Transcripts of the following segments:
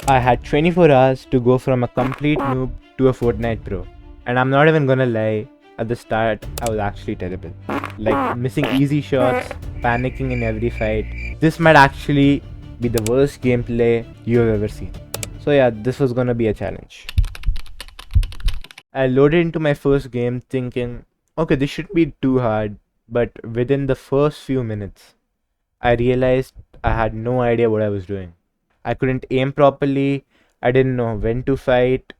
I had 24 hours to go from a complete noob to a Fortnite pro. And I'm not even gonna lie, at the start, I was actually terrible. Like missing easy shots, panicking in every fight. This might actually be the worst gameplay you've ever seen. So yeah, this was gonna be a challenge. I loaded into my first game thinking, okay, this shouldn't be too hard, but within the first few minutes, I realized I had no idea what I was doing. I couldn't aim properly, I didn't know when to fight,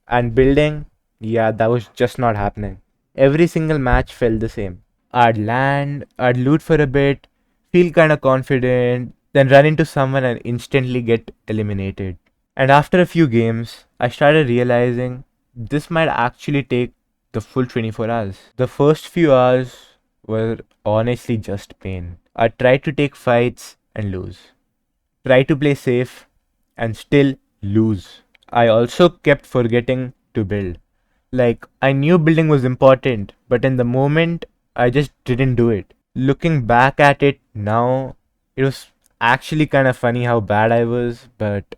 and building, yeah, that was just not happening. Every single match felt the same. I'd land, I'd loot for a bit, feel kinda confident, then run into someone and instantly get eliminated. And after a few games, I started realizing this might actually take the full 24 hours. The first few hours were honestly just pain. I tried to take fights and lose. Try to play safe and still lose. I also kept forgetting to build. Like, I knew building was important, but in the moment, I just didn't do it. Looking back at it now, it was actually kind of funny how bad I was, but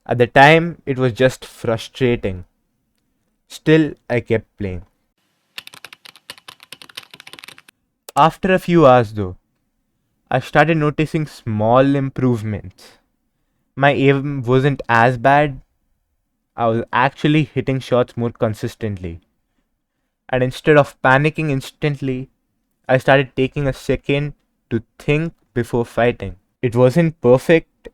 at the time, it was just frustrating. Still, I kept playing. After a few hours, though, I started noticing small improvements. My aim wasn't as bad. I was actually hitting shots more consistently. And instead of panicking instantly, I started taking a second to think before fighting. It wasn't perfect,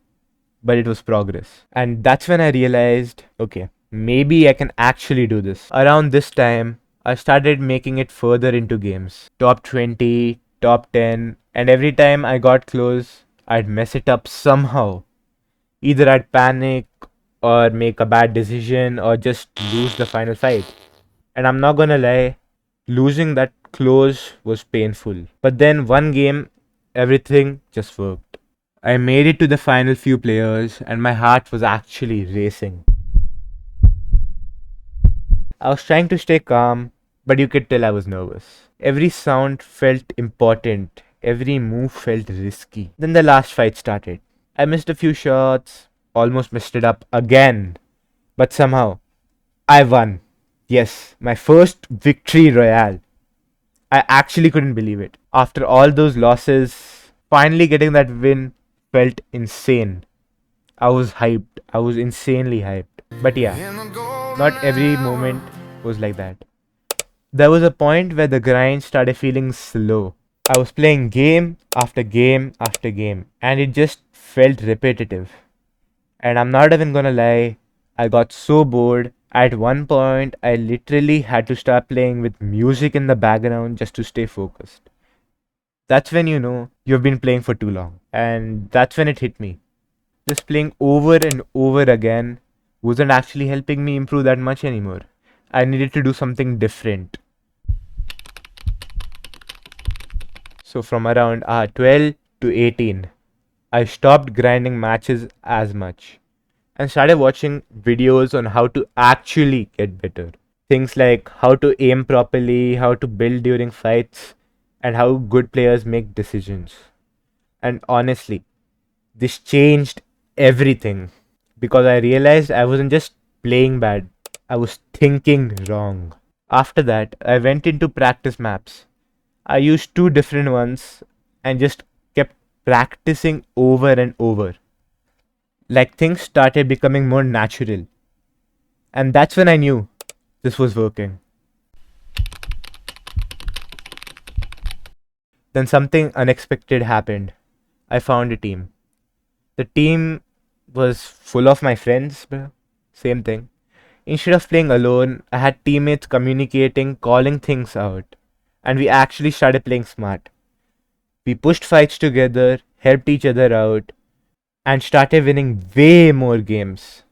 but it was progress. And that's when I realized, okay, maybe I can actually do this. Around this time, I started making it further into games. Top 20, top 10, and every time I got close, I'd mess it up somehow. Either I'd panic or make a bad decision or just lose the final fight. And I'm not gonna lie, losing that close was painful. But then one game, everything just worked. I made it to the final few players and my heart was actually racing. I was trying to stay calm, but you could tell I was nervous. Every sound felt important, every move felt risky. Then the last fight started. I missed a few shots, almost messed it up again, but somehow I won. Yes, my first victory royale. I actually couldn't believe it. After all those losses, finally getting that win felt insane. I was hyped. I was insanely hyped. But yeah, not every moment was like that. There was a point where the grind started feeling slow. I was playing game after game after game, and it just felt repetitive. And I'm not even gonna lie, I got so bored. At one point, I literally had to start playing with music in the background just to stay focused. That's when you know you've been playing for too long. And that's when it hit me. Just playing over and over again wasn't actually helping me improve that much anymore. I needed to do something different. So from around 12 to 18, I stopped grinding matches as much and started watching videos on how to actually get better. Things like how to aim properly, how to build during fights, and how good players make decisions. And honestly, this changed everything because I realized I wasn't just playing bad, I was thinking wrong. After that, I went into practice maps. I used two different ones and just kept practicing over and over. Like things started becoming more natural. And that's when I knew this was working. Then something unexpected happened. I found a team. The team was full of my friends, bro. Same thing. Instead of playing alone, I had teammates communicating, calling things out. And we actually started playing smart. We pushed fights together, helped each other out, and started winning way more games.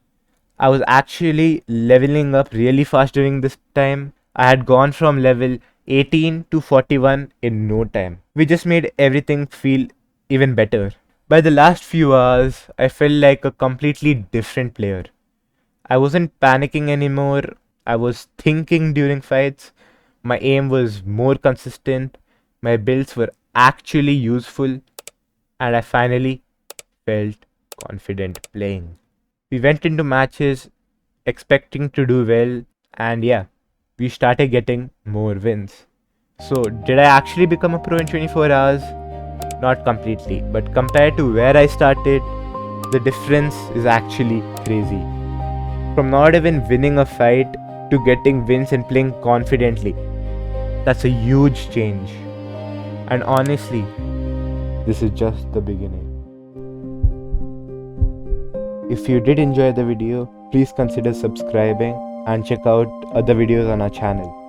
I was actually leveling up really fast during this time. I had gone from level 18 to 41 in no time. We just made everything feel even better. By the last few hours, I felt like a completely different player. I wasn't panicking anymore. I was thinking during fights. My aim was more consistent. My builds were actually useful. And I finally felt confident playing. We went into matches expecting to do well, and yeah, we started getting more wins. So, did I actually become a pro in 24 hours? Not completely, but compared to where I started, the difference is actually crazy. From not even winning a fight to getting wins and playing confidently. That's a huge change. And honestly, this is just the beginning. If you did enjoy the video, please consider subscribing and check out other videos on our channel.